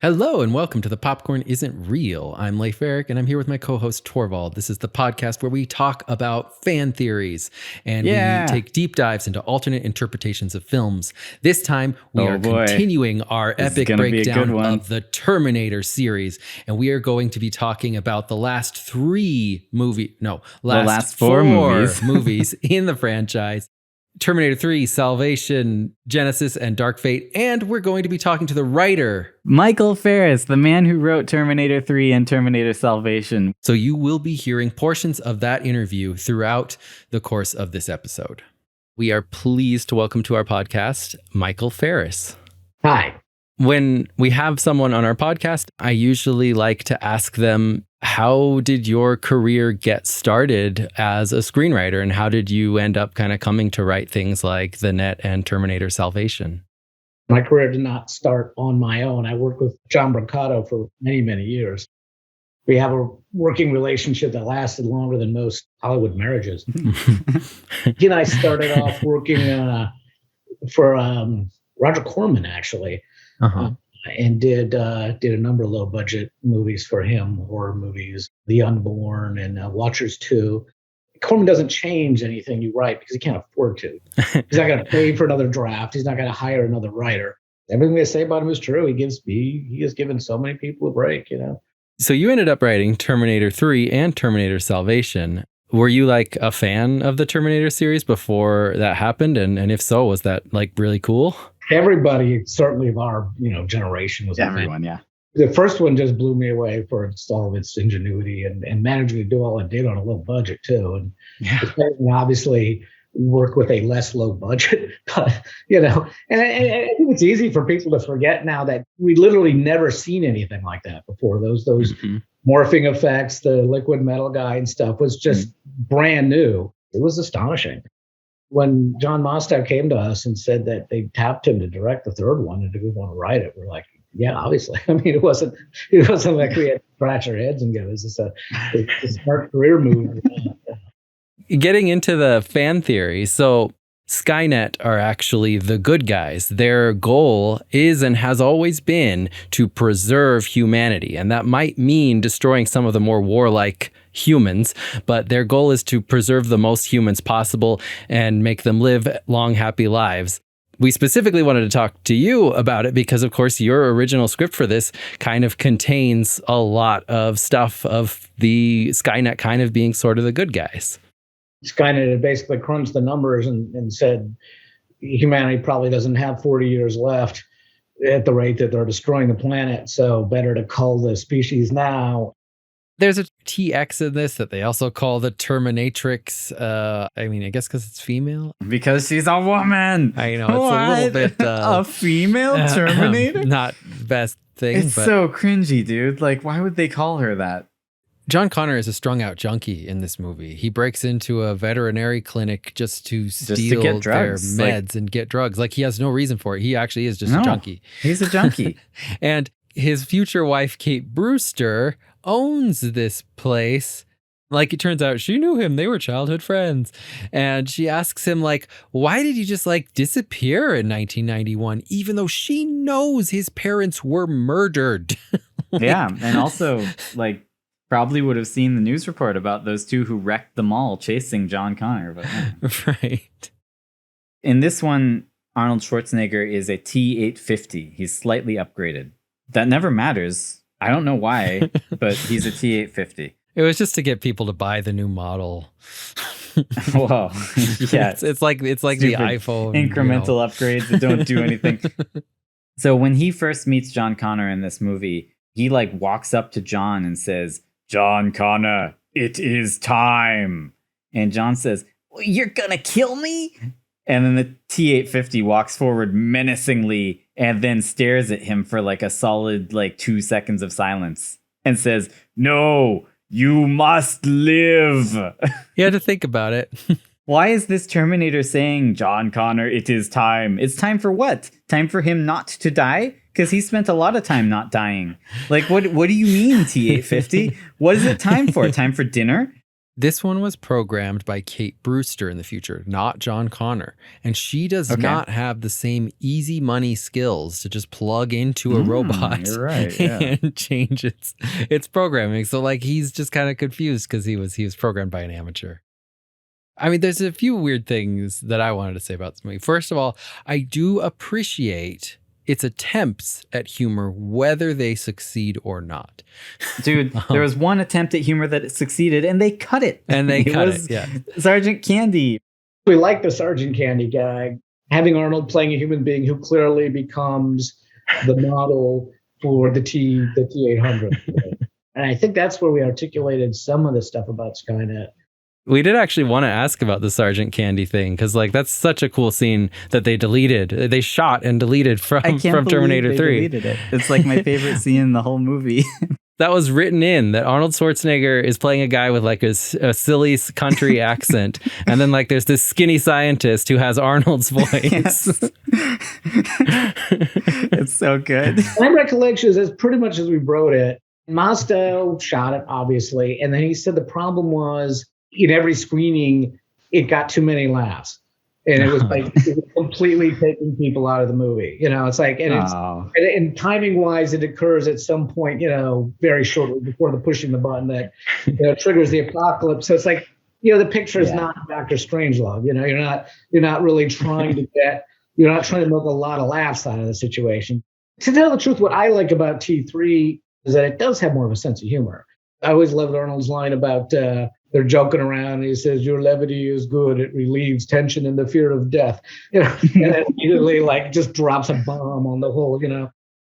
Hello and welcome to The Popcorn Isn't Real. I'm Leif Eric and I'm here with my co-host Torvald. This is the podcast where we talk about fan theories and we take deep dives into alternate interpretations of films. This time we are continuing our epic breakdown of the Terminator series, and we are going to be talking about the last four movies in the franchise. Terminator 3, Salvation, Genysis, and Dark Fate. And we're going to be talking to the writer, Michael Ferris, the man who wrote Terminator 3 and Terminator Salvation. So you will be hearing portions of that interview throughout the course of this episode. We are pleased to welcome to our podcast, Michael Ferris. Hi. When we have someone on our podcast, I usually like to ask them, how did your career get started as a screenwriter, and how did you end up kind of coming to write things like The Net and Terminator Salvation? My career did not start on my own. I worked with John Brancato for many, many years. We have a working relationship that lasted longer than most Hollywood marriages. He and I started off working for Roger Corman, actually. And did a number of low-budget movies for him, horror movies, The Unborn and Watchers 2. Corman doesn't change anything you write because he can't afford to. He's not going to pay for another draft. He's not going to hire another writer. Everything they say about him is true. He has given so many people a break, you know. So you ended up writing Terminator 3 and Terminator Salvation. Were you like a fan of the Terminator series before that happened? And if so, was that like really cool? Everybody, certainly of our generation, was everyone. Yeah, the first one just blew me away for all of its ingenuity and managing to do all it did on a low budget too, and obviously work with a less low budget. But and I think it's easy for people to forget now that we literally never seen anything like that before. Those morphing effects, the liquid metal guy and stuff was just brand new. It was astonishing. When John Mostow came to us and said that they tapped him to direct the third one and do we want to write it, we're like, yeah, obviously. I mean, it wasn't like we had to scratch our heads and go, is this a smart career move? Getting into the fan theory, so Skynet are actually the good guys. Their goal is and has always been to preserve humanity, and that might mean destroying some of the more warlike humans, but their goal is to preserve the most humans possible and make them live long, happy lives. We specifically wanted to talk to you about it because, of course, your original script for this kind of contains a lot of stuff of the Skynet kind of being sort of the good guys. Skynet had basically crunched the numbers and said humanity probably doesn't have 40 years left at the rate that they're destroying the planet, so better to cull the species now. There's a TX in this that they also call the Terminatrix. I guess because it's female. Because she's a woman. I know, it's a little bit... a female Terminator? Not best thing, It's so cringy, dude. Like, why would they call her that? John Connor is a strung-out junkie in this movie. He breaks into a veterinary clinic just to steal get drugs. Their meds and get drugs. Like, he has no reason for it. He actually is just a junkie. He's a junkie. And his future wife, Kate Brewster, owns this place. Like, it turns out she knew him. They were childhood friends. And she asks him, like, why did you just, like, disappear in 1991, even though she knows his parents were murdered? Yeah, and also, like, probably would have seen the news report about those two who wrecked the mall chasing John Connor. But Right. In this one, Arnold Schwarzenegger is a T-850. He's slightly upgraded. That never matters. I don't know why, but he's a T-850. It was just to get people to buy the new model. Whoa. Yeah. It's like the iPhone. Incremental upgrades that don't do anything. So when he first meets John Connor in this movie, he like walks up to John and says, "John Connor, it is time." And John says, "You're gonna kill me?" And then the T-850 walks forward menacingly and then stares at him for like a solid 2 seconds of silence and says, "No, you must live." You had to think about it. Why is this Terminator saying, "John Connor, it is time"? It's time for what? Time for him not to die? Because he spent a lot of time not dying. Like, what do you mean, T-850? What is it time for? Time for dinner? This one was programmed by Kate Brewster in the future, not John Connor. And she does not have the same easy money skills to just plug into a robot You're right, yeah. and change its programming. So like he's just kind of confused because he was programmed by an amateur. I mean, there's a few weird things that I wanted to say about this movie. First of all, I do appreciate its attempts at humor, whether they succeed or not. Dude, there was one attempt at humor that succeeded, and they cut it. And they cut it, yeah. Sergeant Candy. We like the Sergeant Candy gag. Having Arnold playing a human being who clearly becomes the model for the T-800. And I think that's where we articulated some of the stuff about Skynet. We did actually want to ask about the Sergeant Candy thing, because like that's such a cool scene that they deleted. They shot and deleted from Terminator 3. Deleted it. It's like my favorite scene in the whole movie. That was written in, that Arnold Schwarzenegger is playing a guy with like a silly country accent. And then like there's this skinny scientist who has Arnold's voice. Yes. It's so good. My recollection is pretty much as we wrote it. Mostow shot it, obviously. And then he said the problem was in every screening, it got too many laughs. And it was like it was completely taking people out of the movie. You know, it's like, and timing wise, it occurs at some point, you know, very shortly before the pushing the button that, you know, triggers the apocalypse. So it's like, you know, the picture is not Dr. Strangelove. You know, you're not really trying to you're not trying to make a lot of laughs out of the situation. To tell the truth, what I like about T3 is that it does have more of a sense of humor. I always loved Arnold's line about they're joking around. And he says, "Your levity is good. It relieves tension and the fear of death." You know, and then immediately like just drops a bomb on the whole. You know,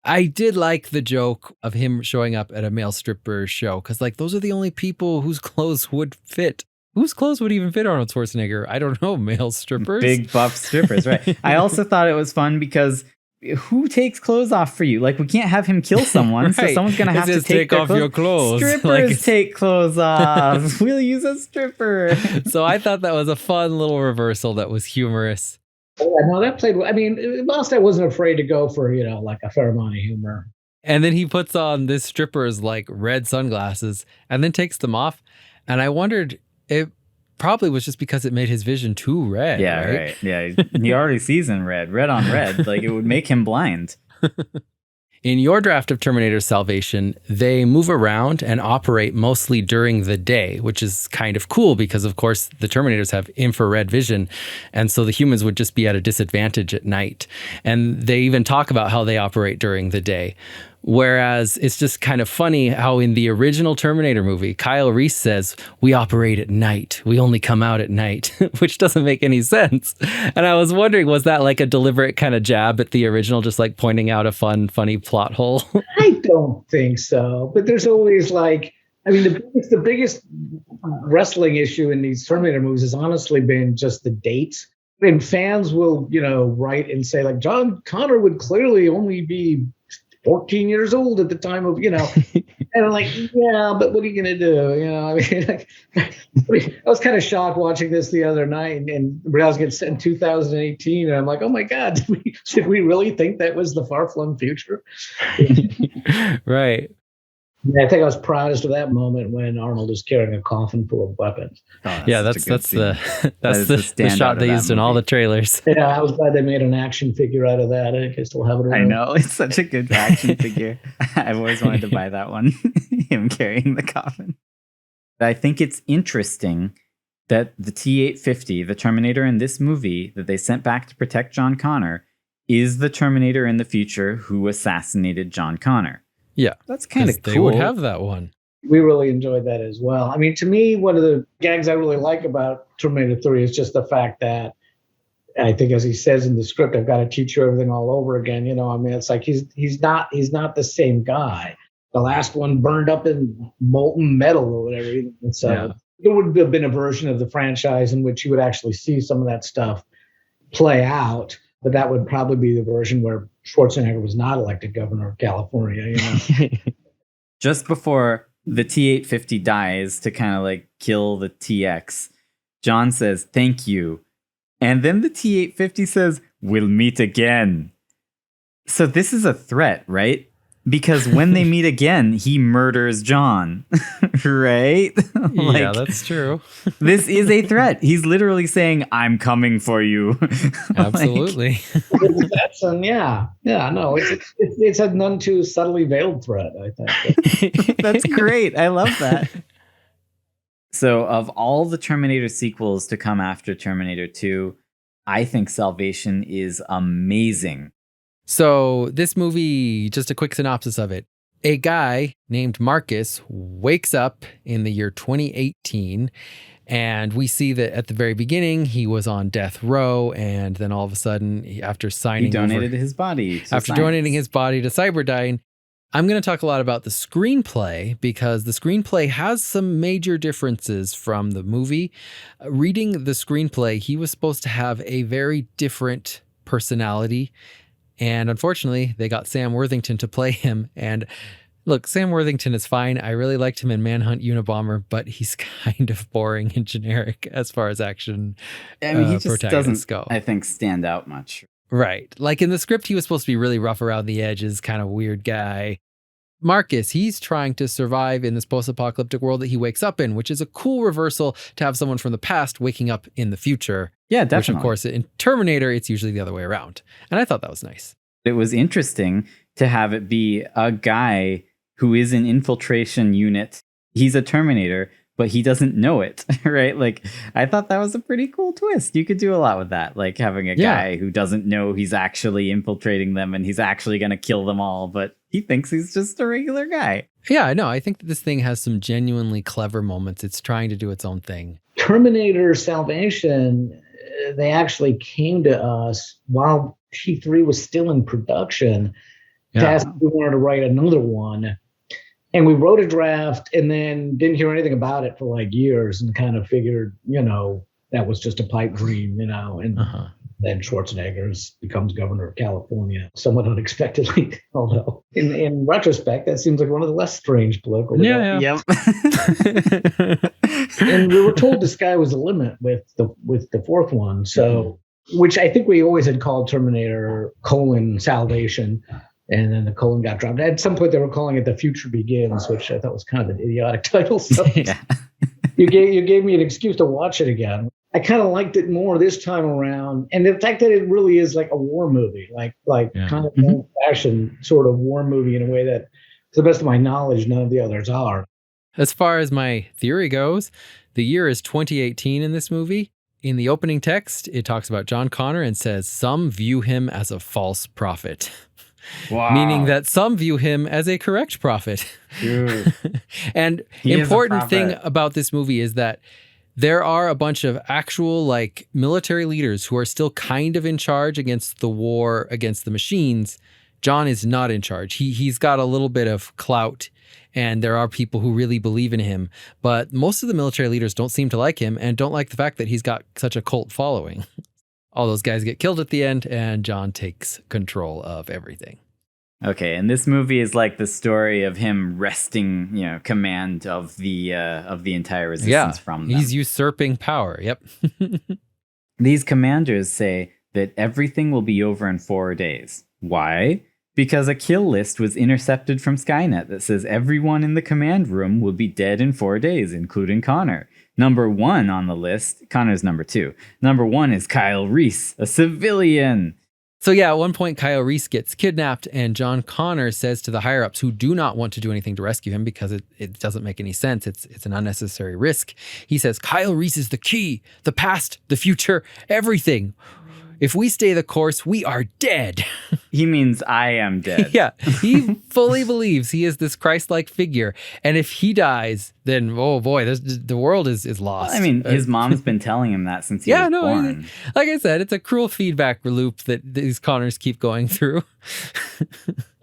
I did like the joke of him showing up at a male stripper show because like those are the only people whose clothes would fit. Whose clothes would even fit Arnold Schwarzenegger? I don't know. Male strippers, big buff strippers, right? I also thought it was fun because who takes clothes off for you? Like, we can't have him kill someone, right. So someone's gonna have to take off your clothes. Strippers like, take clothes off. We'll use a stripper. So I thought that was a fun little reversal that was humorous. Yeah, no, that played. I mean, Mostow wasn't afraid to go for, you know, like a fair amount of humor. And then he puts on this stripper's like red sunglasses and then takes them off. And I wondered, it probably was just because it made his vision too red. Yeah, right. Yeah, he already sees in red on red. Like it would make him blind. In your draft of Terminator Salvation, they move around and operate mostly during the day, which is kind of cool because, of course, the Terminators have infrared vision. And so the humans would just be at a disadvantage at night. And they even talk about how they operate during the day. Whereas it's just kind of funny how in the original Terminator movie, Kyle Reese says, "We operate at night. We only come out at night," which doesn't make any sense. And I was wondering, was that like a deliberate kind of jab at the original, just like pointing out a funny plot hole? I don't think so. But there's always like, I mean, the biggest wrestling issue in these Terminator movies has honestly been just the dates. And fans will, you know, write and say like, John Connor would clearly only be 14 years old at the time of, you know, and I'm like, yeah, but what are you going to do? You know, I mean, like, I was kind of shocked watching this the other night and realizing it's set in 2018. And I'm like, oh my God, did we really think that was the far flung future? Right. Yeah, I think I was proudest of that moment when Arnold is carrying a coffin full of weapons. Oh, that's the shot they used in all the trailers. Yeah, I was glad they made an action figure out of that. I think I still have it around. I know, it's such a good action figure. I've always wanted to buy that one. Him carrying the coffin. I think it's interesting that the T-850, the Terminator in this movie that they sent back to protect John Connor, is the Terminator in the future who assassinated John Connor. Yeah, that's kind of cool. They would have that one. We really enjoyed that as well. I mean, to me, one of the gags I really like about Terminator 3 is just the fact that I think, as he says in the script, I've got to teach you everything all over again. You know, I mean, it's like he's not the same guy. The last one burned up in molten metal or whatever. And so there would have been a version of the franchise in which you would actually see some of that stuff play out. But that would probably be the version where Schwarzenegger was not elected governor of California. You know? Just before the T-850 dies to kind of like kill the TX, John says, "Thank you." And then the T-850 says, "We'll meet again." So this is a threat, right? Because when they meet again, he murders John, right? Yeah, that's true. This is a threat. He's literally saying, I'm coming for you. Absolutely. That's no, it's a none too subtly veiled threat, I think. That's great. I love that. So of all the Terminator sequels to come after Terminator 2, I think Salvation is amazing. So this movie, just a quick synopsis of it. A guy named Marcus wakes up in the year 2018, and we see that at the very beginning, he was on death row, and then all of a sudden, after signing he donated his body to after donating his body to Cyberdyne. I'm going to talk a lot about the screenplay because the screenplay has some major differences from the movie. Reading the screenplay, he was supposed to have a very different personality. And unfortunately, they got Sam Worthington to play him. And look, Sam Worthington is fine. I really liked him in Manhunt Unabomber, but he's kind of boring and generic as far as action he just doesn't go. I think, stand out much. Right. Like in the script, he was supposed to be really rough around the edges, kind of weird guy. Marcus, he's trying to survive in this post-apocalyptic world that he wakes up in, which is a cool reversal to have someone from the past waking up in the future. Yeah, definitely. Which, of course, in Terminator, it's usually the other way around. And I thought that was nice. It was interesting to have it be a guy who is an infiltration unit. He's a Terminator, but he doesn't know it, right? Like, I thought that was a pretty cool twist. You could do a lot with that, like having a guy who doesn't know he's actually infiltrating them and he's actually going to kill them all, but he thinks he's just a regular guy. Yeah, no, I think that this thing has some genuinely clever moments. It's trying to do its own thing. Terminator Salvation, they actually came to us while T3 was still in production to ask if we wanted to write another one. And we wrote a draft and then didn't hear anything about it for like years and kind of figured, that was just a pipe dream, and then Schwarzenegger becomes governor of California somewhat unexpectedly. Although in retrospect, that seems like one of the less strange political. Yep. And we were told the sky was the limit with the fourth one. So, which I think we always had called Terminator : Salvation. And then the colon got dropped. At some point, they were calling it The Future Begins, which I thought was kind of an idiotic title. So you gave me an excuse to watch it again. I kind of liked it more this time around. And the fact that it really is like a war movie, kind of old-fashioned sort of war movie in a way that, to the best of my knowledge, none of the others are. As far as my theory goes, the year is 2018 in this movie. In the opening text, it talks about John Connor and says, some view him as a false prophet. Wow. Meaning that some view him as a correct prophet. And the important thing about this movie is that there are a bunch of actual military leaders who are still kind of in charge against the war against the machines. John is not in charge. He's got a little bit of clout, and there are people who really believe in him. But most of the military leaders don't seem to like him and don't like the fact that he's got such a cult following. All those guys get killed at the end, and John takes control of everything. Okay, and this movie is like the story of him wresting, command of the entire resistance from them. He's usurping power. Yep. These commanders say that everything will be over in 4 days. Why? Because a kill list was intercepted from Skynet that says everyone in the command room will be dead in 4 days, including Connor. Number 1 on the list, Connor's number 2. Number 1 is Kyle Reese, a civilian. So at one point, Kyle Reese gets kidnapped, and John Connor says to the higher-ups who do not want to do anything to rescue him because it doesn't make any sense. It's an unnecessary risk. He says, Kyle Reese is the key, the past, the future, everything. If we stay the course, we are dead. He means I am dead. Yeah, he fully believes he is this Christ-like figure. And if he dies, then, oh boy, the world is lost. Well, I mean, his mom's been telling him that since he was born. Like I said, it's a cruel feedback loop that these Connors keep going through.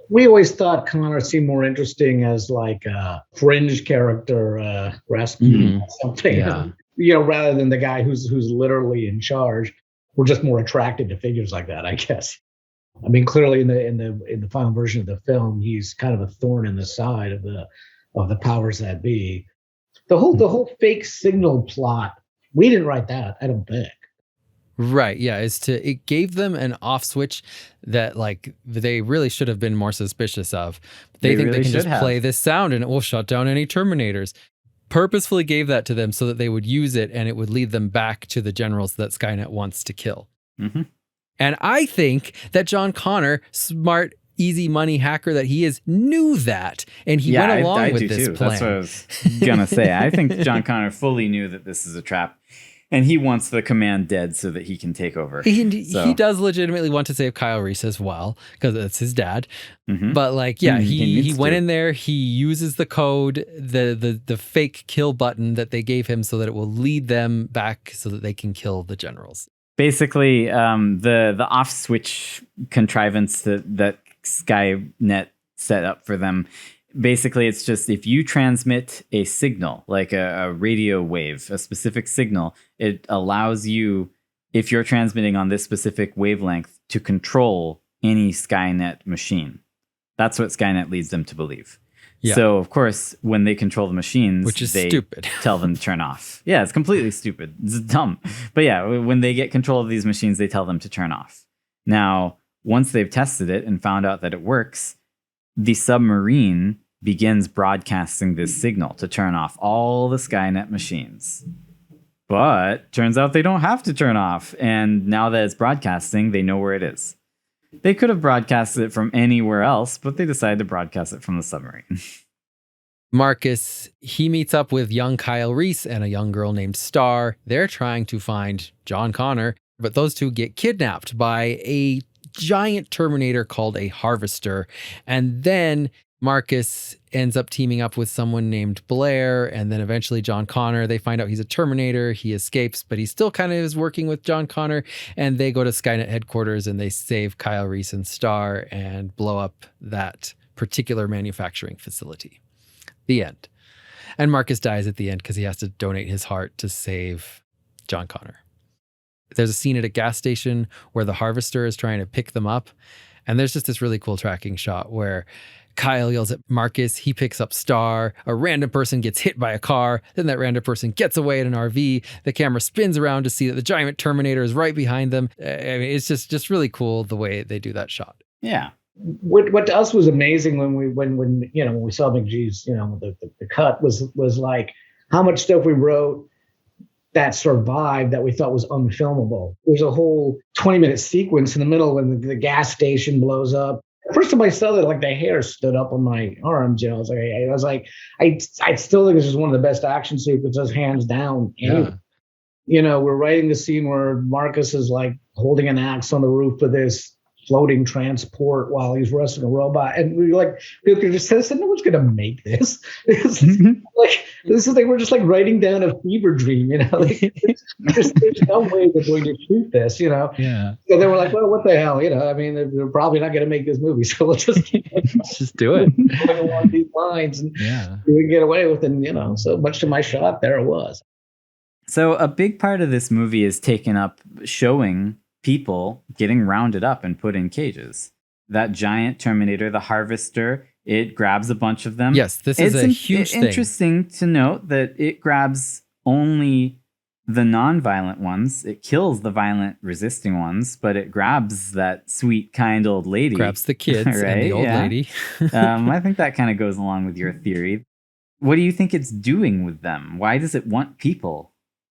We always thought Connor seemed more interesting as like a fringe character, Rasputin or something. Rather than the guy who's literally in charge. We're just more attracted to figures like that, I guess. I mean, clearly in the final version of the film, he's kind of a thorn in the side of the powers that be. The whole fake signal plot, we didn't write that, I don't think. Right. Yeah. It gave them an off switch that like they really should have been more suspicious of. They think really they can should just have. play this sound and it will shut down any Terminators. Purposefully gave that to them so that they would use it and it would lead them back to the generals that Skynet wants to kill. Mm-hmm. And I think that John Connor, smart, easy money hacker that he is, knew that. And he went along with this plan. That's what I was going to say. I think John Connor fully knew that this is a trap. And he wants the command dead so that he can take over. He does legitimately want to save Kyle Reese as well, because that's his dad. Mm-hmm. But like, yeah, he went in there, he uses the code, the fake kill button that they gave him so that it will lead them back so that they can kill the generals. Basically, the off switch contrivance that Skynet set up for them. Basically, it's just if you transmit a signal, like a radio wave, a specific signal, it allows you, if you're transmitting on this specific wavelength, to control any Skynet machine. That's what Skynet leads them to believe. Yeah. So, of course, when they control the machines, which is they stupid. Tell them to turn off. Yeah, it's completely stupid. It's dumb. But yeah, when they get control of these machines, they tell them to turn off. Now, once they've tested it and found out that it works, the submarine begins broadcasting this signal to turn off all the Skynet machines. But turns out they don't have to turn off. And now that it's broadcasting, they know where it is. They could have broadcasted it from anywhere else, but they decided to broadcast it from the submarine. Marcus, he meets up with young Kyle Reese and a young girl named Star. They're trying to find John Connor, but those two get kidnapped by a giant Terminator called a Harvester. And then Marcus ends up teaming up with someone named Blair, and then eventually John Connor. They find out he's a Terminator. He escapes, but he still kind of is working with John Connor, and they go to Skynet headquarters and they save Kyle Reese and Star and blow up that particular manufacturing facility. The end. And Marcus dies at the end because he has to donate his heart to save John Connor. There's a scene at a gas station where the Harvester is trying to pick them up, and there's just this really cool tracking shot where Kyle yells at Marcus, he picks up Star, a random person gets hit by a car, then that random person gets away in an RV, the camera spins around to see that the giant Terminator is right behind them. I mean, it's just really cool the way they do that shot. Yeah. What to us was amazing when we saw McGee's, the cut was like how much stuff we wrote that survived that we thought was unfilmable. There's a whole 20-minute sequence in the middle when the gas station blows up. First time I saw that, like the hair stood up on my arms. I was like, I still think this is one of the best action sequences, hands down. Yeah. We're writing the scene where Marcus is like holding an axe on the roof of this floating transport while he's wrestling a robot, and we just said, no one's gonna make this. This is like we're just like writing down a fever dream, there's no way they're going to shoot this, Yeah. So they were like, well, what the hell, I mean, they're probably not gonna make this movie, so let's just just do it going along these lines, and we can get away with it. So much to my shock, there it was. So a big part of this movie is taken up showing people getting rounded up and put in cages. That giant Terminator, the Harvester, it grabs a bunch of them. Yes, this is a huge thing. Interesting to note that it grabs only the non-violent ones. It kills the violent resisting ones, but it grabs that sweet, kind old lady. Grabs the kids right? And the old lady. I think that kind of goes along with your theory. What do you think it's doing with them? Why does it want people?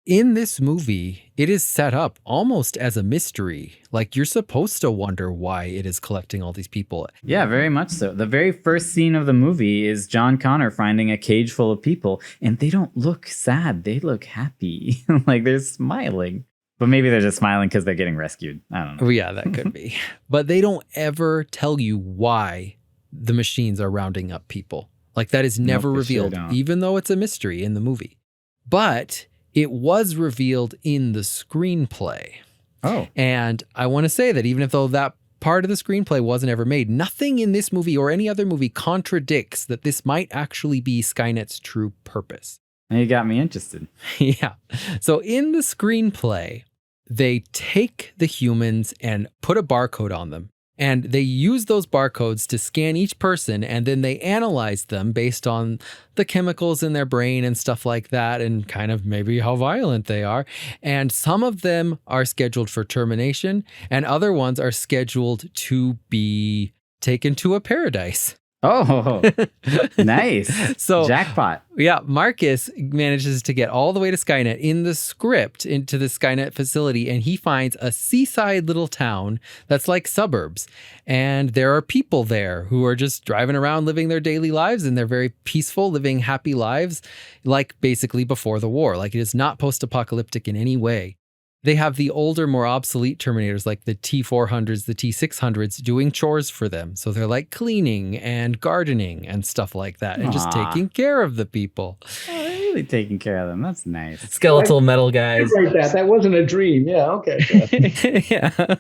In this movie, it is set up almost as a mystery. Like you're supposed to wonder why it is collecting all these people. Yeah, very much so. The very first scene of the movie is John Connor finding a cage full of people, and they don't look sad. They look happy. Like they're smiling. But maybe they're just smiling because they're getting rescued. I don't know. Oh, yeah, that could be. But they don't ever tell you why the machines are rounding up people. Like that is never revealed, even though it's a mystery in the movie. But it was revealed in the screenplay. Oh. And I want to say that even though that part of the screenplay wasn't ever made, nothing in this movie or any other movie contradicts that this might actually be Skynet's true purpose. And you got me interested. Yeah. So in the screenplay, they take the humans and put a barcode on them. And they use those barcodes to scan each person, and then they analyze them based on the chemicals in their brain and stuff like that, and kind of maybe how violent they are. And some of them are scheduled for termination, and other ones are scheduled to be taken to a paradise. Oh, nice. So jackpot. Yeah, Marcus manages to get all the way to Skynet in the script into the Skynet facility, and he finds a seaside little town that's like suburbs. And there are people there who are just driving around living their daily lives, and they're very peaceful, living happy lives, like basically before the war. Like, it is not post-apocalyptic in any way. They have the older, more obsolete Terminators like the T-400s, the T-600s doing chores for them. So they're like cleaning and gardening and stuff like that, and just taking care of the people. Oh, they're really taking care of them. That's nice. Skeletal metal guys. Like that. That wasn't a dream. Yeah, okay. Yeah.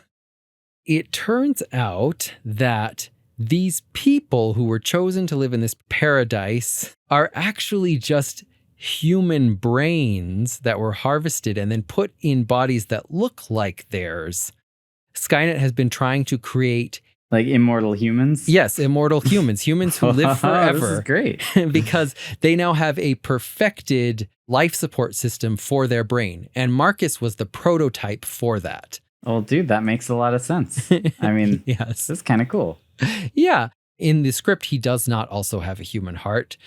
It turns out that these people who were chosen to live in this paradise are actually just human brains that were harvested and then put in bodies that look like theirs. Skynet has been trying to create like immortal humans? Yes, immortal humans who live forever. This is great. Because they now have a perfected life support system for their brain. And Marcus was the prototype for that. Oh, dude, that makes a lot of sense. I mean, yes, that's kind of cool. Yeah. In the script, he does not also have a human heart.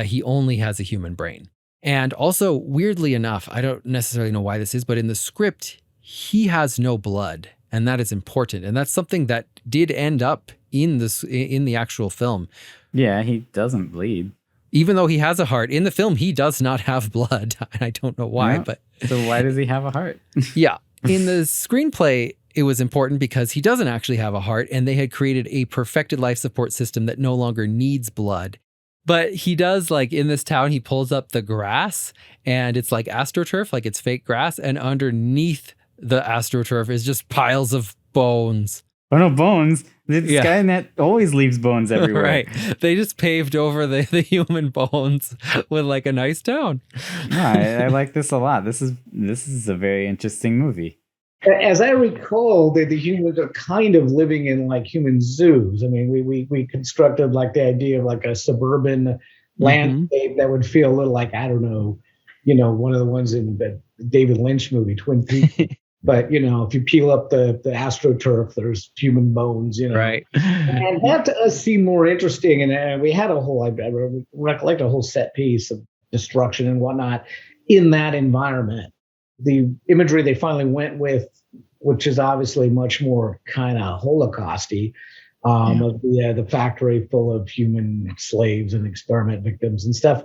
He only has a human brain. And also, weirdly enough, I don't necessarily know why this is, but in the script, he has no blood. And that is important. And that's something that did end up in the actual film. Yeah, he doesn't bleed. Even though he has a heart, in the film, he does not have blood. I don't know why, but... So why does he have a heart? Yeah. In the screenplay, it was important because he doesn't actually have a heart, and they had created a perfected life support system that no longer needs blood. But he does, like, in this town, he pulls up the grass, and it's like AstroTurf, like it's fake grass, and underneath the AstroTurf is just piles of bones. Oh, no, bones. Skynet always leaves bones everywhere. Right. They just paved over the human bones with, like, a nice town. No, I like this a lot. This is a very interesting movie. As I recall, the humans are kind of living in like human zoos. I mean, we constructed like the idea of like a suburban landscape that would feel a little like, I don't know, one of the ones in the David Lynch movie, Twin Peaks. But, if you peel up the AstroTurf, there's human bones, Right. And that to us seemed more interesting. And we had I recollect a whole set piece of destruction and whatnot in that environment. The imagery they finally went with, which is obviously much more kind of Holocausty, of the factory full of human slaves and experiment victims and stuff.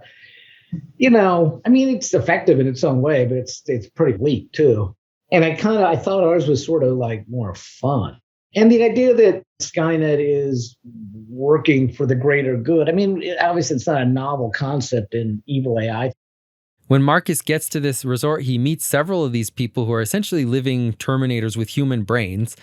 I mean, it's effective in its own way, but it's pretty bleak too. And I thought ours was sort of like more fun. And the idea that Skynet is working for the greater good. I mean, obviously it's not a novel concept in evil AI. When Marcus gets to this resort, he meets several of these people who are essentially living Terminators with human brains.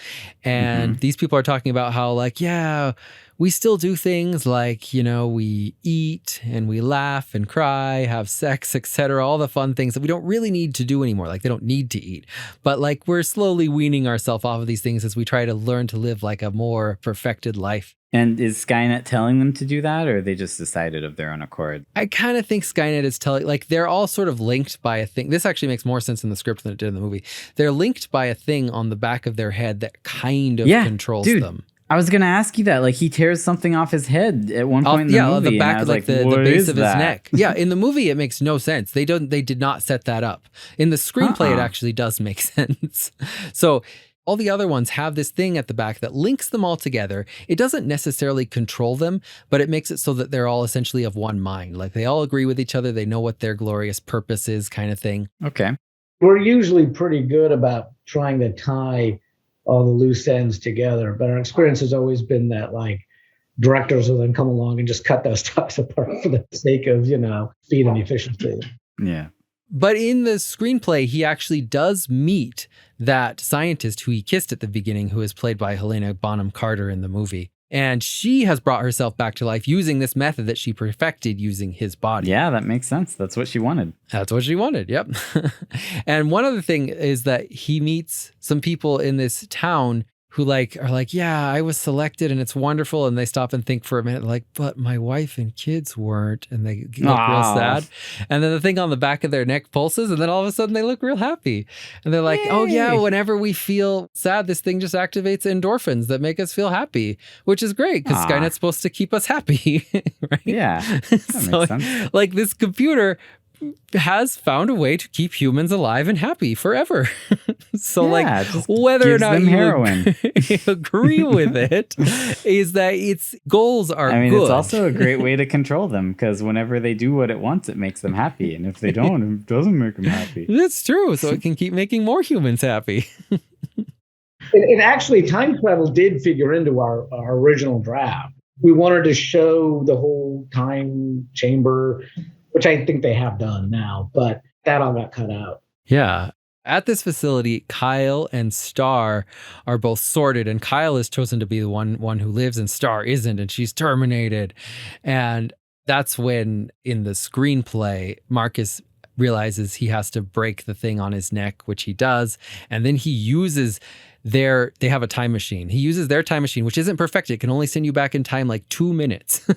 And these people are talking about how, like, yeah, we still do things like, we eat and we laugh and cry, have sex, etc., all the fun things that we don't really need to do anymore. Like, they don't need to eat. But, like, we're slowly weaning ourselves off of these things as we try to learn to live like a more perfected life. And is Skynet telling them to do that, or they just decided of their own accord? I kind of think Skynet is telling, like, they're all sort of linked by a thing. This actually makes more sense in the script than it did in the movie. They're linked by a thing on the back of their head that kind of controls them. I was going to ask you that. Like, he tears something off his head at one point in the movie. On the back of like the base of his neck. Yeah, in the movie, it makes no sense. They did not set that up. In the screenplay, it actually does make sense. So all the other ones have this thing at the back that links them all together. It doesn't necessarily control them, but it makes it so that they're all essentially of one mind. Like, they all agree with each other. They know what their glorious purpose is, kind of thing. Okay. We're usually pretty good about trying to tie all the loose ends together, but our experience has always been that, like, directors will then come along and just cut those stuff apart for the sake of, speed and efficiency. Yeah. But in the screenplay, he actually does meet that scientist who he kissed at the beginning, who is played by Helena Bonham Carter in the movie. And she has brought herself back to life using this method that she perfected using his body. Yeah, that makes sense. That's what she wanted. That's what she wanted, yep. And one other thing is that he meets some people in this town who like are like, yeah, I was selected and it's wonderful. And they stop and think for a minute, like, but my wife and kids weren't. And they look real sad. And then the thing on the back of their neck pulses. And then all of a sudden they look real happy. And they're like, oh yeah, whenever we feel sad, this thing just activates endorphins that make us feel happy, which is great because Skynet's supposed to keep us happy. Right? Yeah. That makes sense. Like this computer has found a way to keep humans alive and happy forever. So like whether or not you agree with it is that its goals are good. It's also a great way to control them because whenever they do what it wants, it makes them happy. And if they don't, it doesn't make them happy. That's true. So it can keep making more humans happy. And actually, time travel did figure into our original draft. We wanted to show the whole time chamber, which I think they have done now, but that all got cut out. Yeah. At this facility, Kyle and Star are both sorted, and Kyle is chosen to be the one who lives, and Star isn't, and she's terminated. And that's when, in the screenplay, Marcus realizes he has to break the thing on his neck, which he does, and then he uses they have a time machine. He uses their time machine, which isn't perfect. It can only send you back in time like 2 minutes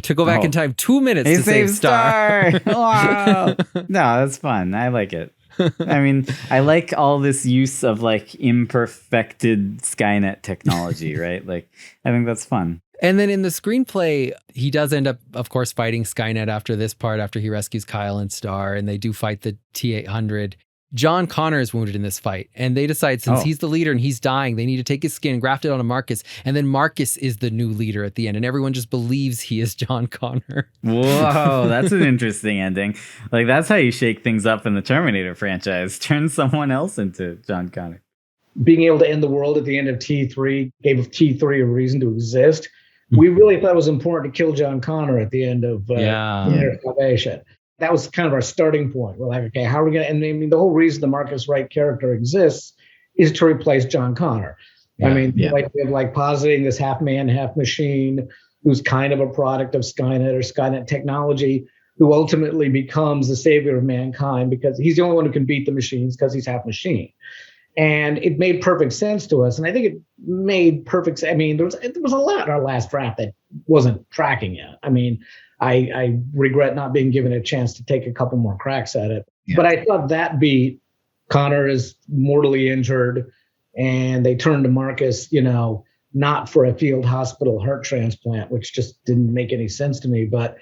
to go back in time 2 minutes to save Star. Wow. No, that's fun. I like it. I mean, I like all this use of like imperfected Skynet technology, right? Like, I think that's fun. And then in the screenplay, he does end up, of course, fighting Skynet after this part, after he rescues Kyle and Star, and they do fight the T-800. John Connor is wounded in this fight, and they decide since he's the leader and he's dying, they need to take his skin, graft it onto Marcus, and then Marcus is the new leader at the end, and everyone just believes he is John Connor. Whoa, that's an interesting ending. Like, that's how you shake things up in the Terminator franchise. Turn someone else into John Connor. Being able to end the world at the end of T3 gave T3 a reason to exist. We really thought it was important to kill John Connor at the end of Salvation. That was kind of our starting point. We're like, okay, how are we going to, and I mean, the whole reason the Marcus Wright character exists is to replace John Connor. Like positing this half man, half machine, who's kind of a product of Skynet or Skynet technology, who ultimately becomes the savior of mankind because he's the only one who can beat the machines because he's half machine. And it made perfect sense to us. And I think it made perfect sense. I mean, there was a lot in our last draft that wasn't tracking it. I mean, I regret not being given a chance to take a couple more cracks at it. Yeah. But I thought that beat, Connor is mortally injured, and they turn to Marcus, not for a field hospital heart transplant, which just didn't make any sense to me, but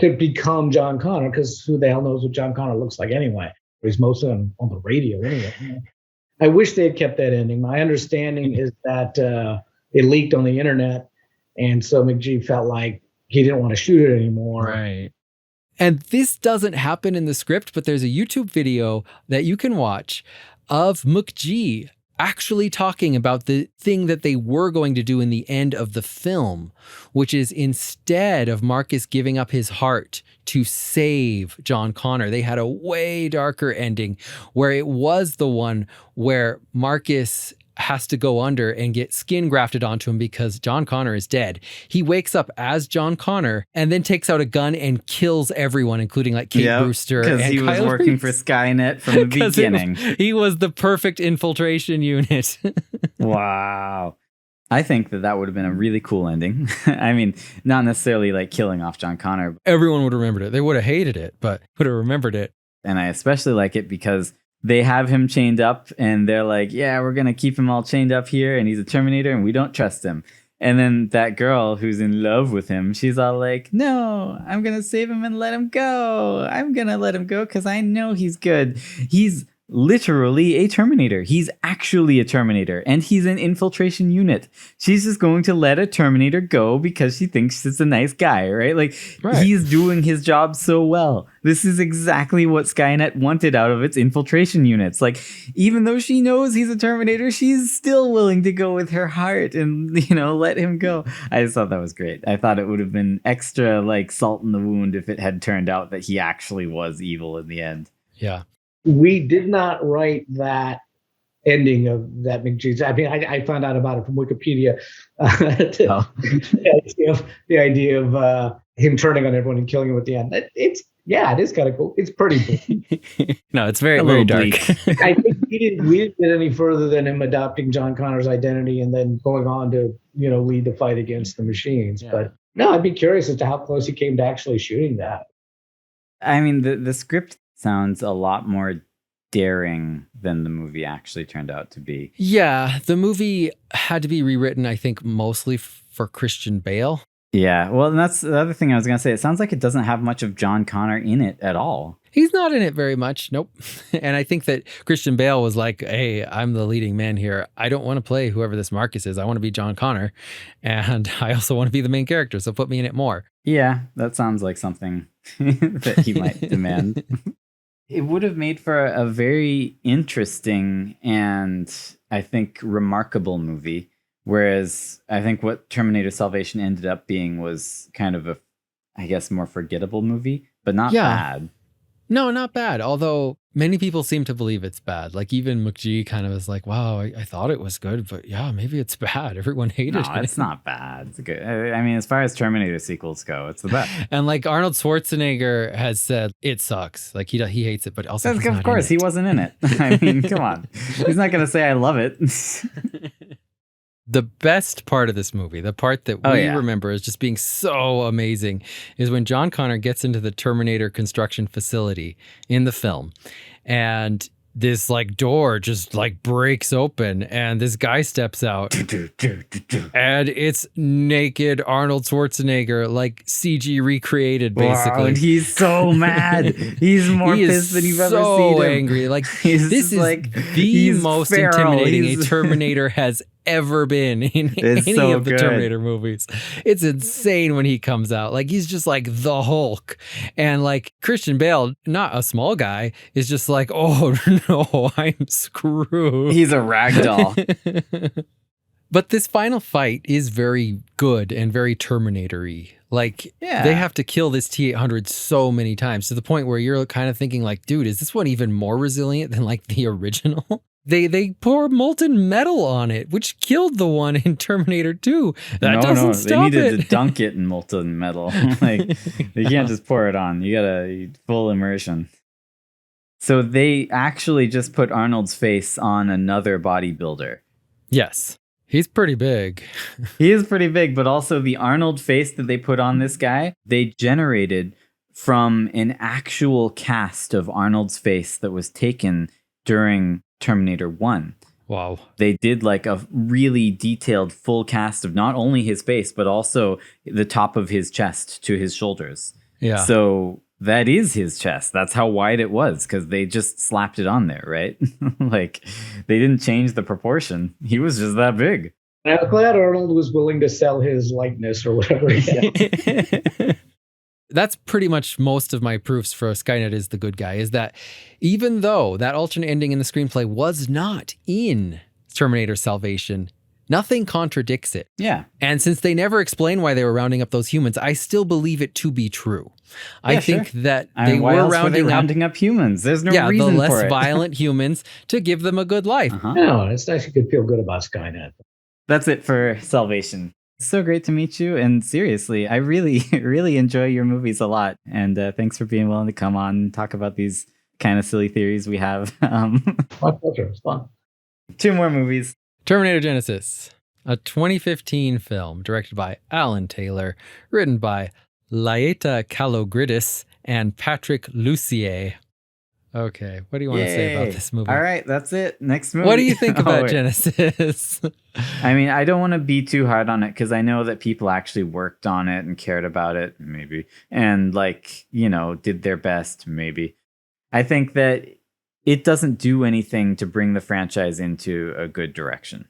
to become John Connor, because who the hell knows what John Connor looks like anyway? He's mostly on the radio anyway. I wish they had kept that ending. My understanding is that it leaked on the internet, and so McG felt like he didn't want to shoot it anymore. Right. And this doesn't happen in the script, but there's a YouTube video that you can watch of McG actually talking about the thing that they were going to do in the end of the film, which is instead of Marcus giving up his heart to save John Connor, they had a way darker ending where it was the one where Marcus has to go under and get skin grafted onto him because John Connor is dead. He wakes up as John Connor and then takes out a gun and kills everyone, including like Kate Brewster. Because he was working for Skynet from the beginning. He was the perfect infiltration unit. Wow. I think that would have been a really cool ending. I mean, not necessarily like killing off John Connor. Everyone would have remembered it. They would have hated it, but would have remembered it. And I especially like it because they have him chained up and they're like, yeah, we're going to keep him all chained up here and he's a Terminator and we don't trust him. And then that girl who's in love with him, she's all like, no, I'm going to save him and let him go. I'm going to let him go because I know he's good. He's literally a Terminator. He's actually a Terminator and he's an infiltration unit. She's just going to let a Terminator go because she thinks it's a nice guy, right? Like, He's doing his job so well. This is exactly what Skynet wanted out of its infiltration units. Like, even though she knows he's a Terminator, she's still willing to go with her heart and, let him go. I just thought that was great. I thought it would have been extra like salt in the wound if it had turned out that he actually was evil in the end. Yeah. We did not write that ending of that McG. I mean, I found out about it from Wikipedia. The idea of him turning on everyone and killing him at the end. It is kind of cool. It's pretty cool. No, it's very, A very little dark. I think we didn't get any further than him adopting John Connor's identity and then going on to, lead the fight against the machines. Yeah. But no, I'd be curious as to how close he came to actually shooting that. I mean, the script sounds a lot more daring than the movie actually turned out to be. Yeah, the movie had to be rewritten, I think, mostly for Christian Bale. Yeah, well, and that's the other thing I was going to say. It sounds like it doesn't have much of John Connor in it at all. He's not in it very much. Nope. And I think that Christian Bale was like, hey, I'm the leading man here. I don't want to play whoever this Marcus is. I want to be John Connor. And I also want to be the main character. So put me in it more. Yeah, that sounds like something that he might demand. It would have made for a very interesting and, I think, remarkable movie. Whereas I think what Terminator Salvation ended up being was kind of a, I guess, more forgettable movie, but not bad. No, not bad. Although many people seem to believe it's bad. Like even McGee kind of was like, wow, I thought it was good, but yeah, maybe it's bad. Everyone hated it. No, it's not bad. It's good. I mean, as far as Terminator sequels go, it's the best. And like Arnold Schwarzenegger has said, it sucks. Like he hates it, but also he's of course, he wasn't in it. I mean, come on. He's not going to say I love it. The best part of this movie, the part that we remember as just being so amazing, is when John Connor gets into the Terminator construction facility in the film. And this like door just like breaks open and this guy steps out and it's naked Arnold Schwarzenegger, like CG recreated basically. Wow, and he's so mad. He's more pissed than you've ever seen him. So angry. Like this is like the most intimidating a Terminator has ever been in any of the Terminator movies. It's insane when he comes out. Like he's just like the Hulk. And like Christian Bale, not a small guy, is just like, oh no, I'm screwed. He's a ragdoll. But this final fight is very good and very Terminator-y. Like they have to kill this T-800 so many times to the point where you're kind of thinking like, dude, is this one even more resilient than like the original? They pour molten metal on it, which killed the one in Terminator 2. That doesn't stop they needed it. to dunk it in molten metal. Like you can't just pour it on. You gotta full immersion. So they actually just put Arnold's face on another bodybuilder. Yes. He's pretty big. He is pretty big, but also the Arnold face that they put on this guy, they generated from an actual cast of Arnold's face that was taken during Terminator 1. Wow. They did like a really detailed full cast of not only his face, but also the top of his chest to his shoulders. Yeah. So that is his chest. That's how wide it was because they just slapped it on there, right? Like they didn't change the proportion. He was just that big. I'm glad Arnold was willing to sell his likeness or whatever. That's pretty much most of my proofs for Skynet is the good guy, is that even though that alternate ending in the screenplay was not in Terminator Salvation, nothing contradicts it. Yeah. And since they never explain why they were rounding up those humans, I still believe it to be true. I think that they were rounding up humans. There's no reason the for less it. violent humans to give them a good life. No, it's actually could feel good about Skynet. That's it for Salvation. So great to meet you. And seriously, I really, really enjoy your movies a lot. And thanks for being willing to come on and talk about these kind of silly theories we have. My pleasure. It's fun. 2 more movies. Terminator Genysis, a 2015 film directed by Alan Taylor, written by Laeta Kalogridis and Patrick Lussier. Okay, what do you want to say about this movie? All right, that's it. Next movie. What do you think about Genysis? I mean, I don't want to be too hard on it because I know that people actually worked on it and cared about it, maybe. And like, did their best, maybe. I think that it doesn't do anything to bring the franchise into a good direction.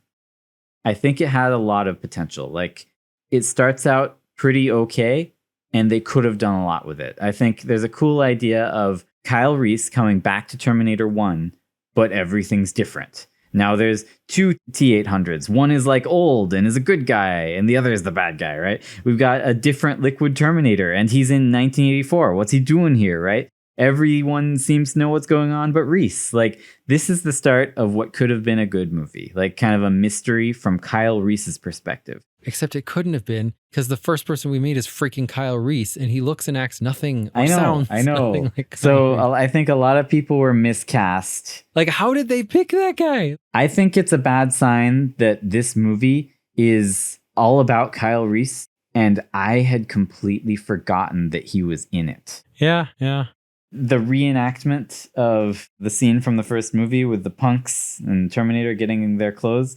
I think it had a lot of potential. Like, it starts out pretty okay, and they could have done a lot with it. I think there's a cool idea of Kyle Reese coming back to Terminator 1, but everything's different. Now there's 2 T-800s. One is like old and is a good guy, and the other is the bad guy, right? We've got a different Liquid Terminator, and he's in 1984. What's he doing here, right? Everyone seems to know what's going on but Reese. Like, this is the start of what could have been a good movie. Like, kind of a mystery from Kyle Reese's perspective. Except it couldn't have been, because the first person we meet is freaking Kyle Reese, and he looks and acts nothing or sounds I know. nothing like So Kyle Reese. I think a lot of people were miscast. Like, how did they pick that guy? I think it's a bad sign that this movie is all about Kyle Reese, and I had completely forgotten that he was in it. Yeah. The reenactment of the scene from the first movie with the punks and Terminator getting their clothes.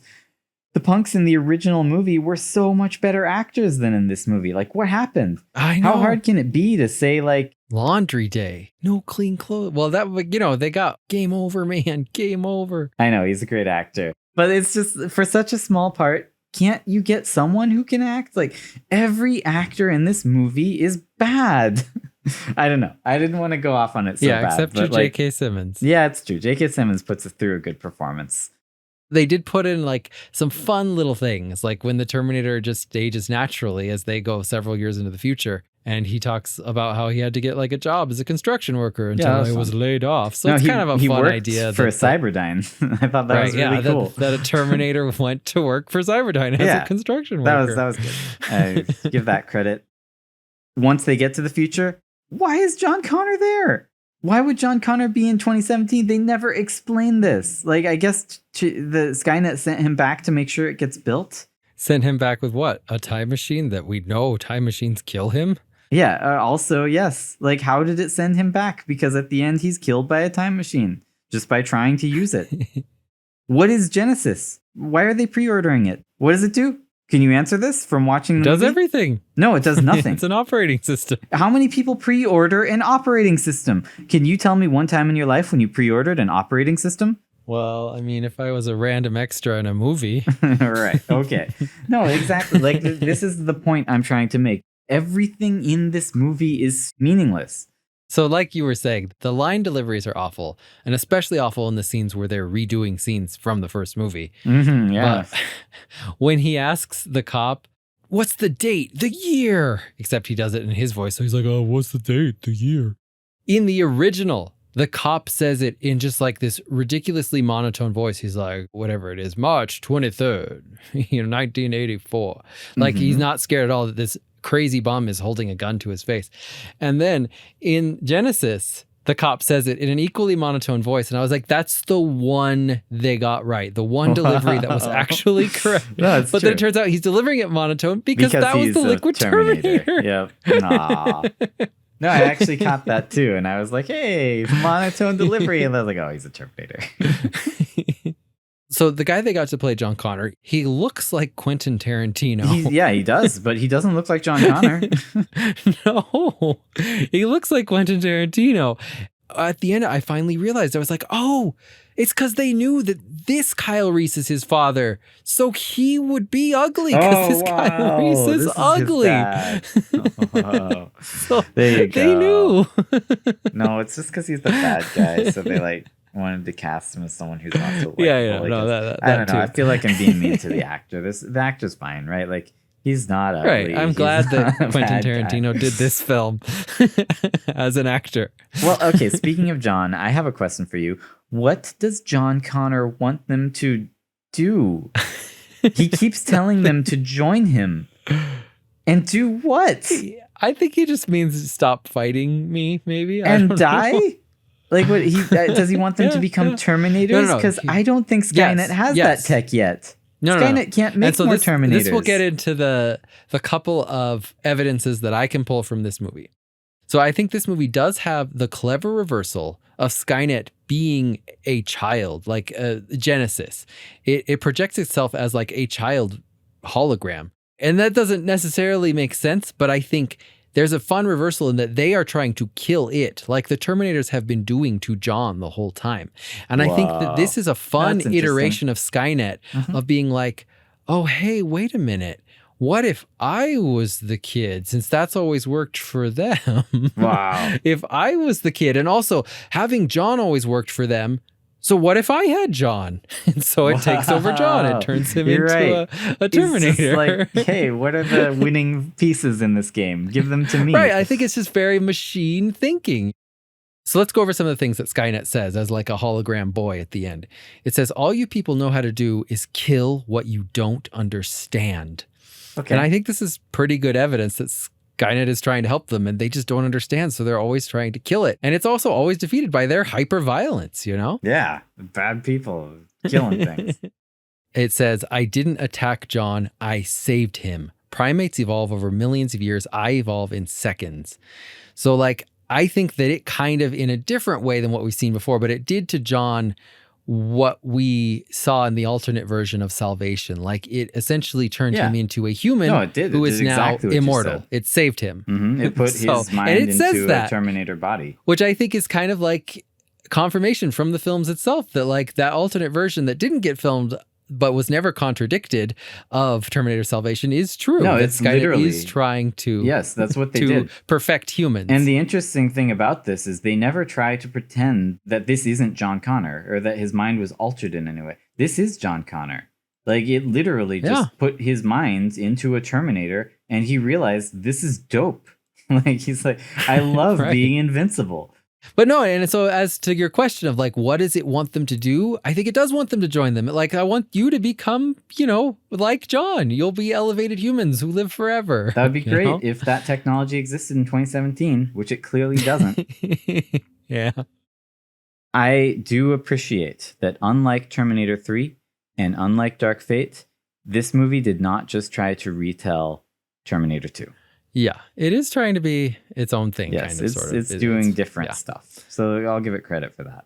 The punks in the original movie were so much better actors than in this movie. Like, what happened? I know. How hard can it be to say, like, laundry day, no clean clothes? Well, they got game over, man. Game over. I know, he's a great actor. But it's just, for such a small part, can't you get someone who can act? Like, every actor in this movie is bad. I don't know. I didn't want to go off on it so bad. Except for J.K. Simmons. Yeah, it's true. J.K. Simmons puts it through a good performance. They did put in like some fun little things, like when the Terminator just ages naturally as they go several years into the future. And he talks about how he had to get like a job as a construction worker until he was laid off. So it's kind of a fun idea. For Cyberdyne. I thought that was really cool. That a Terminator went to work for Cyberdyne as a construction worker. That was good. I give that credit. Once they get to the future, why is John Connor there? Why would John Connor be in 2017? They never explained this. Like, I guess the Skynet sent him back to make sure it gets built. Sent him back with what? A time machine that we know time machines kill him? Yeah, also, yes. Like, how did it send him back? Because at the end, he's killed by a time machine just by trying to use it. What is Genysis? Why are they pre-ordering it? What does it do? Can you answer this from watching the movie? Does everything. No, it does nothing. It's an operating system. How many people pre-order an operating system? Can you tell me one time in your life when you pre-ordered an operating system? Well, I mean, if I was a random extra in a movie. Right. Okay. No, exactly. Like, this is the point I'm trying to make. Everything in this movie is meaningless. So like you were saying, the line deliveries are awful, and especially awful in the scenes where they're redoing scenes from the first movie. Mm-hmm, yeah. But when he asks the cop, what's the date? The year. Except he does it in his voice. So he's like, oh, what's the date? The year. In the original, the cop says it in just like this ridiculously monotone voice. He's like, whatever it is, March 23rd, 1984. Like, he's not scared at all that this crazy bum is holding a gun to his face. And then in Genysis, the cop says it in an equally monotone voice. And I was like, that's the one they got right. The one delivery that was actually correct. No, but then it turns out he's delivering it monotone because that was the liquid Terminator. Yep. Nah. No, I actually caught that too. And I was like, hey, monotone delivery. And I was like, oh, he's a Terminator. So the guy they got to play John Connor, he looks like Quentin Tarantino. He does, but he doesn't look like John Connor. No, he looks like Quentin Tarantino. At the end, I finally realized, I was like, oh, it's because they knew that this Kyle Reese is his father. So he would be ugly because this Kyle Reese is ugly. So there you go. They knew. No, it's just because he's the bad guy. So they wanted to cast him as someone who's not so likable. Yeah. No, that I don't know. too. I feel like I'm being mean to the actor. The actor's fine, right? Like, he's not ugly. Right. I'm glad that Quentin Tarantino guy. did this film as an actor. Well, okay. Speaking of John, I have a question for you. What does John Connor want them to do? He keeps telling them to join him. And do what? I think he just means stop fighting me, maybe. And die? Like, what does he want them to become Terminators? Because I don't think Skynet has that tech yet. Skynet can't make more Terminators. This will get into the couple of evidences that I can pull from this movie. So I think this movie does have the clever reversal of Skynet being a child, like Genysis. It projects itself as like a child hologram. And that doesn't necessarily make sense, but I think there's a fun reversal in that they are trying to kill it, like the Terminators have been doing to John the whole time. And I think that this is a fun iteration of Skynet of being like, oh, hey, wait a minute. What if I was the kid, since that's always worked for them? Wow. If I was the kid, and also having John always worked for them, so what if I had John? And so it takes over John and turns him into a Terminator. It's just like, hey, what are the winning pieces in this game? Give them to me. Right. I think it's just very machine thinking. So let's go over some of the things that Skynet says as like a hologram boy at the end. It says, all you people know how to do is kill what you don't understand. Okay. And I think this is pretty good evidence that Skynet is trying to help them and they just don't understand. So they're always trying to kill it. And it's also always defeated by their hyper violence, you know? Yeah. Bad people killing things. It says, I didn't attack John. I saved him. Primates evolve over millions of years. I evolve in seconds. So like, I think that it kind of in a different way than what we've seen before, but it did to John what we saw in the alternate version of Salvation. Like it essentially turned him into a human who is now immortal. It saved him. Mm-hmm. It put his mind into a Terminator body. Which I think is kind of like confirmation from the films itself that like that alternate version that didn't get filmed but was never contradicted of Terminator Salvation is true. No, it's Skynet literally is trying to yes, that's what they did. Perfect humans. And the interesting thing about this is they never try to pretend that this isn't John Connor or that his mind was altered in any way. This is John Connor. Like it literally just put his mind into a Terminator and he realized this is dope. Like he's like, I love being invincible. But no, and so as to your question of like, what does it want them to do? I think it does want them to join them. Like, I want you to become, you know, like John. You'll be elevated humans who live forever. That would be great if that technology existed in 2017, which it clearly doesn't. Yeah. I do appreciate that unlike Terminator 3 and unlike Dark Fate, this movie did not just try to retell Terminator 2. Yeah, it is trying to be its own thing, yes, kind of, sort of. It's doing different stuff. So I'll give it credit for that.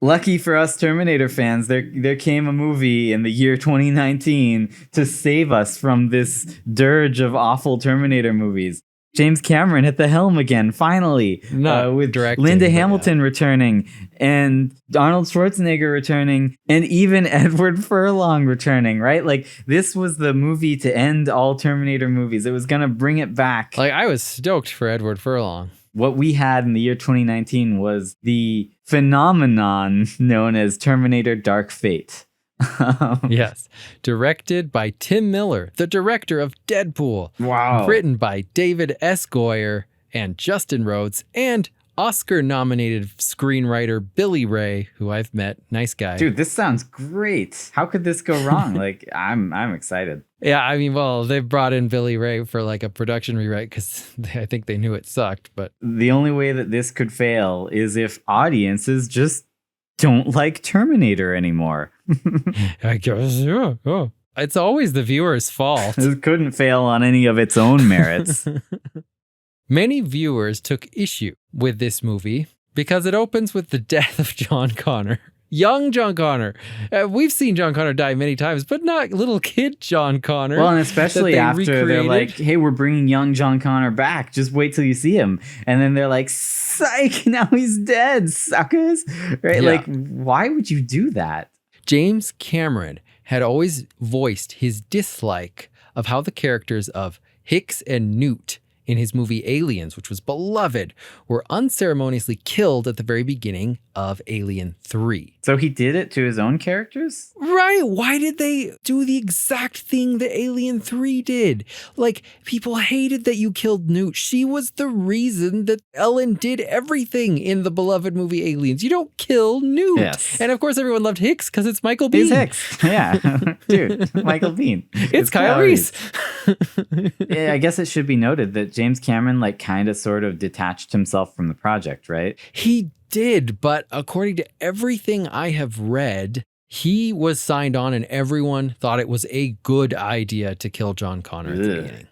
Lucky for us Terminator fans, there came a movie in the year 2019 to save us from this dirge of awful Terminator movies. James Cameron at the helm again, finally, with Linda Hamilton returning and Arnold Schwarzenegger returning and even Edward Furlong returning, right? Like this was the movie to end all Terminator movies. It was going to bring it back. Like I was stoked for Edward Furlong. What we had in the year 2019 was the phenomenon known as Terminator Dark Fate. Yes. Directed by Tim Miller, the director of Deadpool. Wow. Written by David S. Goyer and Justin Rhodes and Oscar-nominated screenwriter Billy Ray, who I've met. Nice guy. Dude, this sounds great. How could this go wrong? Like, I'm excited. Yeah, I mean, well, they brought in Billy Ray for like a production rewrite because I think they knew it sucked. But the only way that this could fail is if audiences just don't like Terminator anymore. I guess, yeah. Oh. It's always the viewer's fault. It couldn't fail on any of its own merits. Many viewers took issue with this movie because it opens with the death of John Connor. Young John Connor. We've seen John Connor die many times, but not little kid John Connor. Well, and especially after they're like, hey, we're bringing young John Connor back. Just wait till you see him. And then they're like, psych, now he's dead, suckers. Right? Yeah. Like, why would you do that? James Cameron had always voiced his dislike of how the characters of Hicks and Newt in his movie Aliens, which was beloved, were unceremoniously killed at the very beginning of Alien 3. So he did it to his own characters? Right. Why did they do the exact thing that Alien 3 did? Like, people hated that you killed Newt. She was the reason that Ellen did everything in the beloved movie Aliens. You don't kill Newt. Yes. And of course, everyone loved Hicks because it's Michael Biehn. He's Hicks. Yeah. Dude, Michael Biehn. It's Kyle Reese. Yeah, I guess it should be noted that James Cameron like kind of sort of detached himself from the project, right? He did, but according to everything I have read, he was signed on and everyone thought it was a good idea to kill John Connor at the beginning.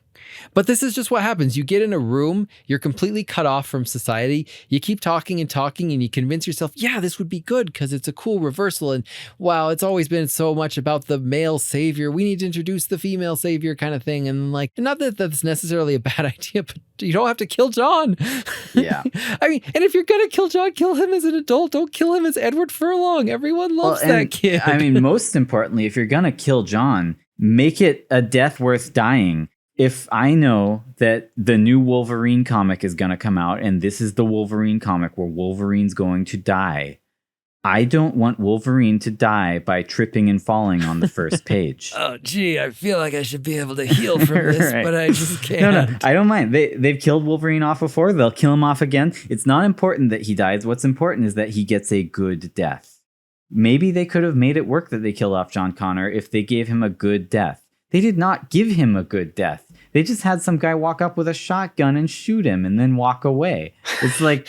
But this is just what happens. You get in a room, you're completely cut off from society. You keep talking and talking and you convince yourself, yeah, this would be good because it's a cool reversal. And wow, it's always been so much about the male savior. We need to introduce the female savior kind of thing. And like, not that that's necessarily a bad idea, but you don't have to kill John. Yeah. I mean, and if you're going to kill John, kill him as an adult. Don't kill him as Edward Furlong. Everyone loves that kid. I mean, most importantly, if you're going to kill John, make it a death worth dying. If I know that the new Wolverine comic is going to come out and this is the Wolverine comic where Wolverine's going to die, I don't want Wolverine to die by tripping and falling on the first page. Oh, gee, I feel like I should be able to heal from this, Right. but I just can't. No, I don't mind. They've killed Wolverine off before. They'll kill him off again. It's not important that he dies. What's important is that he gets a good death. Maybe they could have made it work that they killed off John Connor if they gave him a good death. They did not give him a good death. They just had some guy walk up with a shotgun and shoot him and then walk away. It's like,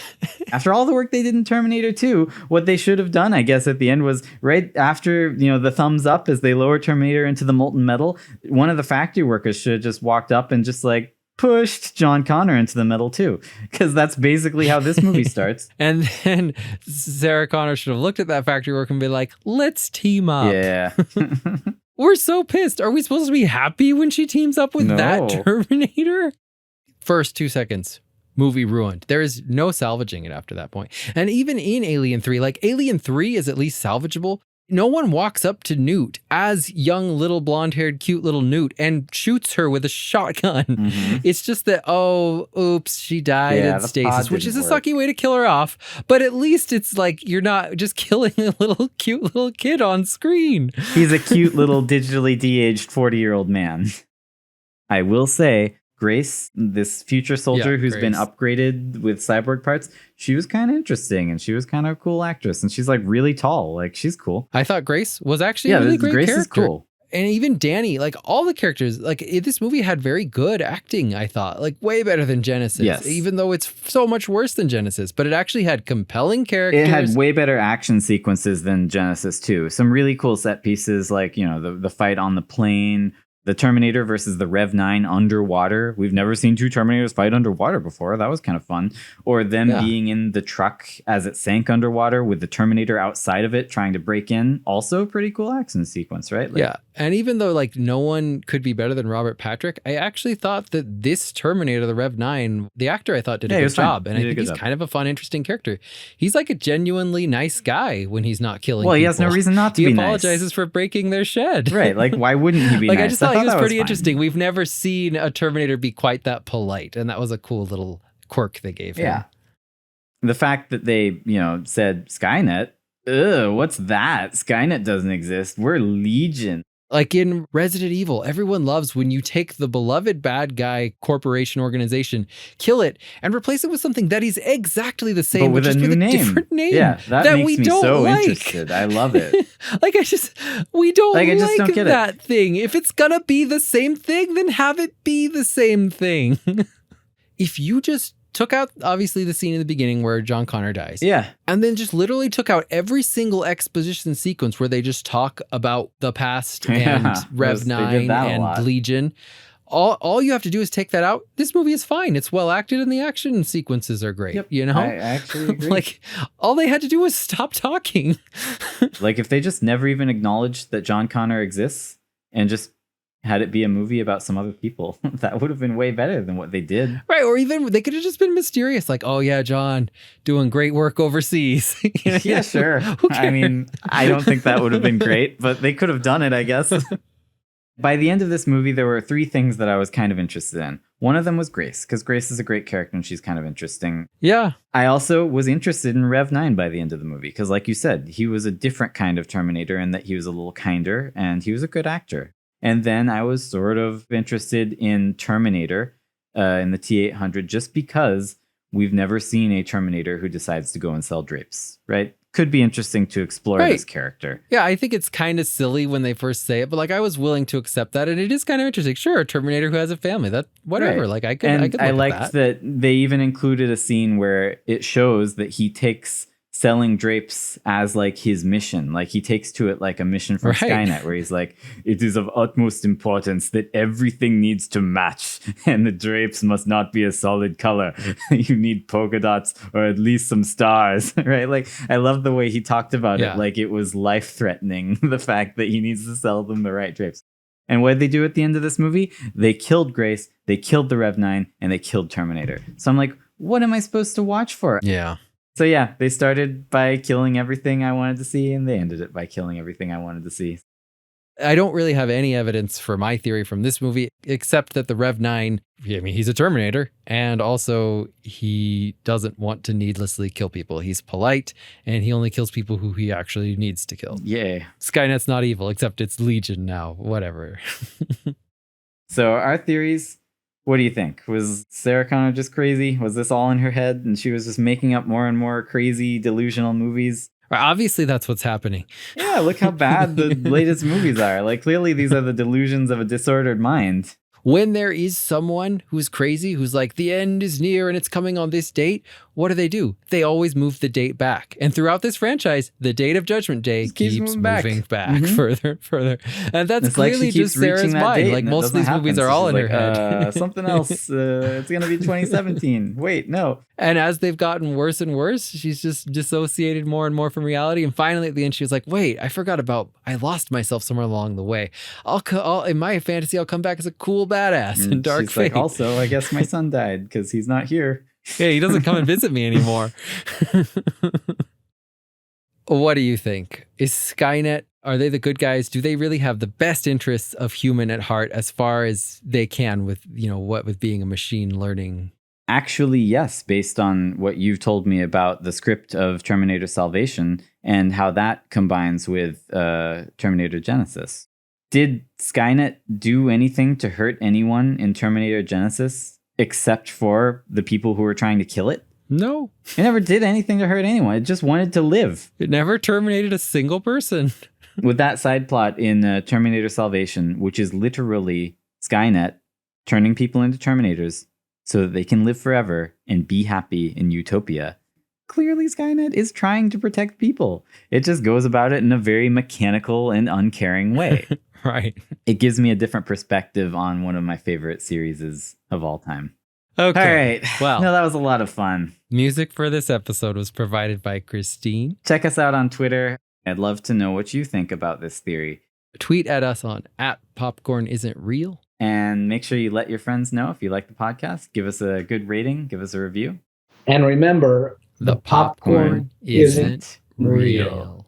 after all the work they did in Terminator 2, what they should have done, I guess, at the end was right after, the thumbs up as they lower Terminator into the molten metal, one of the factory workers should have just walked up and just like pushed John Connor into the metal too. Because that's basically how this movie starts. And then Sarah Connor should have looked at that factory worker and be like, let's team up. Yeah. We're so pissed. Are we supposed to be happy when she teams up with that Terminator? First 2 seconds, movie ruined. There is no salvaging it after that point. And even in Alien 3, like Alien 3 is at least salvageable. No one walks up to Newt as young little blonde-haired cute little Newt and shoots her with a shotgun. Mm-hmm. It's just that, oops, she died in stasis, which is a sucky way to kill her off. But at least it's like you're not just killing a little cute little kid on screen. He's a cute little digitally de-aged 40-year-old man. I will say, Grace, this future soldier who's been upgraded with cyborg parts, she was kind of interesting and she was kind of a cool actress. And she's like really tall. Like, she's cool. I thought Grace was actually a really great Grace character. Is cool. And even Danny, like all the characters, like this movie had very good acting, I thought, like way better than Genysis, even though it's so much worse than Genysis, but it actually had compelling characters. It had way better action sequences than Genysis too. Some really cool set pieces, like, the fight on the plane, the Terminator versus the Rev 9 underwater. We've never seen two Terminators fight underwater before. That was kind of fun. Or them being in the truck as it sank underwater with the Terminator outside of it trying to break in. Also pretty cool action sequence, right? Like, yeah. And even though like no one could be better than Robert Patrick, I actually thought that this Terminator, the Rev 9, the actor I thought did a good job. And I think he's kind of a fun, interesting character. He's like a genuinely nice guy when he's not killing people. He has no reason not to be nice. He apologizes for breaking their shed. Right. Like, why wouldn't he be like, nice? I just thought he was pretty interesting. We've never seen a Terminator be quite that polite. And that was a cool little quirk they gave him. Yeah. The fact that they, said Skynet, what's that? Skynet doesn't exist. We're Legion. Like in Resident Evil, everyone loves when you take the beloved bad guy corporation organization, kill it, and replace it with something that is exactly the same, but with a new name. Different name. Yeah, that makes we me don't so like. Interested. I love it. We don't I just don't get that thing. If it's gonna be the same thing, then have it be the same thing. If you just took out, obviously, the scene in the beginning where John Connor dies. Yeah. And then just literally took out every single exposition sequence where they just talk about the past and Rev 9 and Legion. All you have to do is take that out. This movie is fine. It's well acted and the action sequences are great. Yep. I actually agree. Like, all they had to do was stop talking. Like, if they just never even acknowledged that John Connor exists and just had it be a movie about some other people, that would have been way better than what they did. Right. Or even they could have just been mysterious. Like, oh yeah, John doing great work overseas. Yeah, sure. I mean, I don't think that would have been great, but they could have done it, I guess. By the end of this movie, there were three things that I was kind of interested in. One of them was Grace, because Grace is a great character and she's kind of interesting. Yeah. I also was interested in Rev 9 by the end of the movie, because like you said, he was a different kind of Terminator in that he was a little kinder and he was a good actor. And then I was sort of interested in Terminator in the T-800 just because we've never seen a Terminator who decides to go and sell drapes, right? Could be interesting to explore this character. Yeah, I think it's kind of silly when they first say it, but like I was willing to accept that, and it is kind of interesting. Sure, a Terminator who has a family, that whatever. Right. Like I could look I liked at that they even included a scene where it shows that he takes selling drapes as like his mission. Like he takes to it like a mission from Skynet, where he's like, it is of utmost importance that everything needs to match and the drapes must not be a solid color. You need polka dots or at least some stars, right? Like I love the way he talked about it. Like it was life-threatening, the fact that he needs to sell them the right drapes. And what did they do at the end of this movie? They killed Grace, they killed the Rev 9, and they killed Terminator. So I'm like, what am I supposed to watch for? Yeah. So yeah, they started by killing everything I wanted to see, and they ended it by killing everything I wanted to see. I don't really have any evidence for my theory from this movie, except that the Rev 9, I mean, he's a Terminator, and also he doesn't want to needlessly kill people. He's polite, and he only kills people who he actually needs to kill. Yeah. Skynet's not evil, except it's Legion now, whatever. So our theories... What do you think? Was Sarah Connor just crazy? Was this all in her head and she was just making up more and more crazy, delusional movies? Obviously, that's what's happening. Yeah, look how bad the latest movies are. Like, clearly these are the delusions of a disordered mind. When there is someone who's crazy, who's like, the end is near and it's coming on this date, what do? They always move the date back. And throughout this franchise, the date of Judgment Day keeps moving back further. And that's It's clearly like she keeps just Sarah's reaching that mind. date Like and it most of doesn't these movies happen. are So all in she's her head. Something else. It's going to be 2017. Wait, no. And as they've gotten worse and worse, she's just dissociated more and more from reality. And finally, at the end, she was like, "Wait, I lost myself somewhere along the way. In my fantasy, I'll come back as a cool badass in Dark She's Fate." like, also, I guess my son died because he's not here. Yeah, he doesn't come and visit me anymore. What do you think? Is Skynet, are they the good guys? Do they really have the best interests of human at heart as far as they can with, with being a machine learning? Actually, yes, based on what you've told me about the script of Terminator Salvation and how that combines with Terminator Genysis. Did Skynet do anything to hurt anyone in Terminator Genysis except for the people who were trying to kill it? No. It never did anything to hurt anyone. It just wanted to live. It never terminated a single person. With that side plot in Terminator Salvation, which is literally Skynet turning people into Terminators so that they can live forever and be happy in utopia. Clearly, Skynet is trying to protect people. It just goes about it in a very mechanical and uncaring way. Right. It gives me a different perspective on one of my favorite series of all time. Okay. All right. Well, no, that was a lot of fun. Music for this episode was provided by Christine. Check us out on Twitter. I'd love to know what you think about this theory. Tweet at us on @popcornisn'treal. And make sure you let your friends know if you like the podcast. Give us a good rating. Give us a review. And remember, The popcorn isn't real.